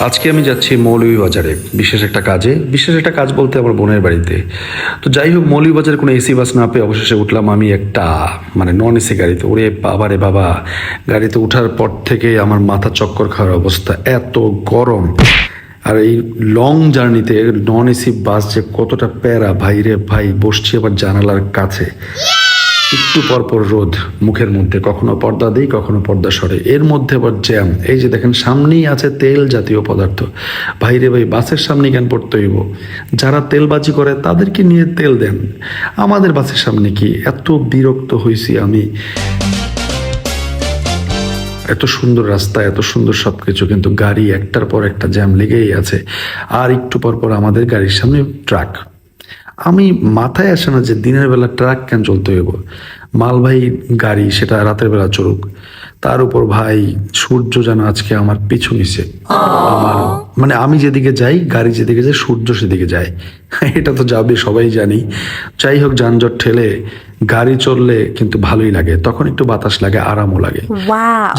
আজকে আমি যাচ্ছি মৌলভীবাজারে বিশেষ একটা কাজে। বিশেষ একটা কাজ বলতে আমার বোনের বাড়িতে। তো যাই হোক, মৌলভীবাজারে কোনো এসি বাস না পেয়ে অবশেষে উঠলাম আমি একটা নন এসি গাড়িতে। ওরে বাবা রে বাবা, গাড়িতে ওঠার পর থেকে আমার মাথা চক্কর খাওয়ার অবস্থা, এত গরম। আর এই লং জার্নিতে নন এসি বাস যে কতটা প্যারা, ভাই রে ভাই। বসছি আবার জানালার কাছে, একটু পরপর রোদ মুখের মধ্যে, কখনো পর্দা দিই কখনো পর্দা সরে, এর মধ্যে আবার জ্যাম। এই যে দেখেন সামনেই আছে তেল জাতীয় পদার্থ। ভাই রে ভাই, বাসের সামনে কেন পড়তে হইব? যারা তেলবাজি করে তাদেরকে নিয়ে তেল দেন, আমাদের বাসের সামনে কি? এত বিরক্ত হয়েছি আমি। এত সুন্দর রাস্তা, এত সুন্দর সবকিছু, কিন্তু গাড়ি একটার পর একটা জ্যাম লেগেই আছে। আর একটু পর পর আমাদের গাড়ির সামনে ট্রাক। আমি মাথায় আসে না যে দিনের বেলা ট্রাক কেন চলতে হইব? মালবাহী গাড়ি, সেটা রাতের বেলা চলুক। তার উপর ভাই সূর্য যেন আজকে আমার পিছু নিছে। আমার আমি যেদিকে যাই, গাড়ি যেদিকে যায়, সূর্য সেদিকে যায়। এটা তো যাবে, সবাই জানি। যাই হোক, যানজট ঠেলে গাড়ি চললে কিন্তু ভালোই লাগে, তখন একটু বাতাস লাগে, আরামও লাগে।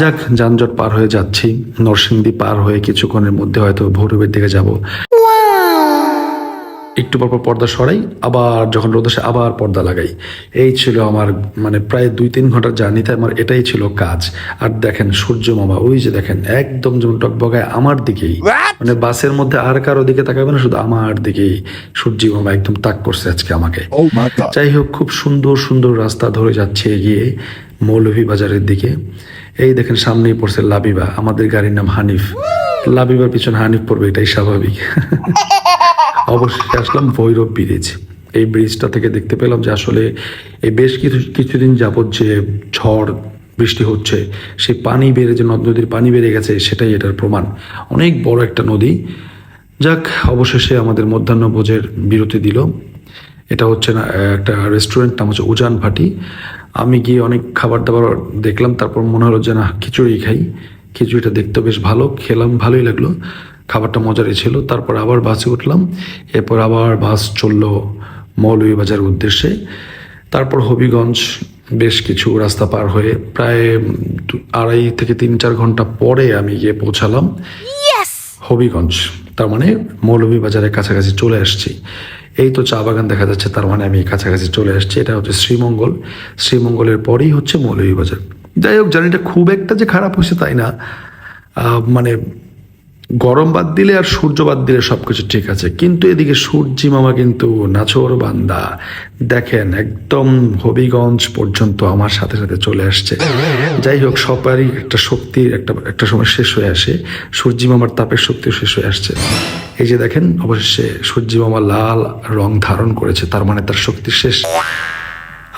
যাক, যানজট পার হয়ে যাচ্ছি। নরসিংদী পার হয়ে কিছুক্ষণের মধ্যে হয়তো ভৈরবের দিকে যাব। একটু পর পর্দা সরাই, আবার যখন রোদ আসে আবার পর্দা লাগাই। এই ছিল আমার প্রায় 2-3 ঘন্টার জার্নিতে আমার এটাই ছিল কাজ। আর দেখেন সূর্য মামা, ওই যে দেখেন একদম যেমন টকবগায় আমার দিকেই। বাসের মধ্যে আর কারো দিকে তাকাবে না, শুধু আমার দিকেই সূর্য মামা একদম তাক করছে আজকে আমাকে। যাই হোক, খুব সুন্দর সুন্দর রাস্তা ধরে যাচ্ছে এগিয়ে মৌলভীবাজারের দিকে। এই দেখেন সামনেই পড়ছে লাবিবা, আমাদের গাড়ির নাম হানিফ। লাবিবার পিছনে হানিফ পড়বে, এটাই স্বাভাবিক। অবশেষে আসলাম ভৈরব ব্রিজ। এই ব্রিজটা থেকে দেখতে পেলাম যে আসলে এই বেশ কিছুদিন যাবৎ যে ঝড় বৃষ্টি হচ্ছে, সেই পানি বেড়ে, যে নদীর পানি বেড়ে গেছে, সেটাই এটার প্রমাণ। অনেক বড় একটা নদী। যাক, অবশেষে আমাদের মধ্যাহ্ন ভোজের বিরতি দিল। এটা হচ্ছে না একটা রেস্টুরেন্ট, নাম হচ্ছে উজান ভাটি। আমি গিয়ে অনেক খাবার দাবার দেখলাম, তারপর মনে হলো যে না, খিচুড়ি খাই। খিচুড়িটা দেখতে বেশ ভালো, খেলাম, ভালোই লাগলো, খাবারটা মজারই ছিল। তারপর আবার বাসে উঠলাম, এরপর আবার বাস চললো মৌলভীবাজার উদ্দেশ্যে। তারপর হবিগঞ্জ, বেশ কিছু রাস্তা পার হয়ে প্রায় 2.5 থেকে 3-4 ঘন্টা পরে আমি গিয়ে পৌঁছালাম হবিগঞ্জ। তার মৌলভীবাজারের কাছাকাছি চলে আসছি। এই তো চা বাগান দেখা যাচ্ছে, তার আমি কাছাকাছি চলে আসছি। এটা হচ্ছে শ্রীমঙ্গল। শ্রীমঙ্গলের পরেই হচ্ছে মৌলভীবাজার। যাই হোক, জার্নিটা খুব একটা যে খারাপ হয়েছে তাই না। গরম বাদ দিলে আর সূর্য বাদ দিলে সবকিছু ঠিক আছে, কিন্তু এদিকে সূর্যি মামা কিন্তু নাছোড় বান্দা। দেখেন একদম হবিগঞ্জ পর্যন্ত আমার সাথে সাথে চলে আসছে। যাই হোক, সবারই একটা শক্তির একটা সময় শেষ হয়ে আসে। সূর্যি মামার তাপের শক্তিও শেষ হয়ে আসছে। এই যে দেখেন, অবশেষে সূর্যি মামা লাল রং ধারণ করেছে, তার তার শক্তি শেষ।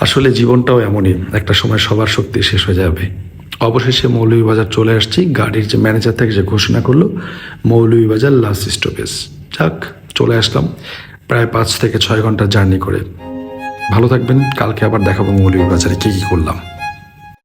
আসলে জীবনটাও এমনই, একটা সময় সবার শক্তি শেষ হয়ে যাবে। অবশেষে মৌলভীবাজার চলে আসছি। গাড়ির যে ম্যানেজার থেকে যে ঘোষণা করলো, মৌলভীবাজার লাস্ট স্টপেজ। যাক, চলে আসলাম প্রায় 5 থেকে 6 ঘন্টা জার্নি করে। ভালো থাকবেন, কালকে আবার দেখাবো মৌলভীবাজারে কি করলাম।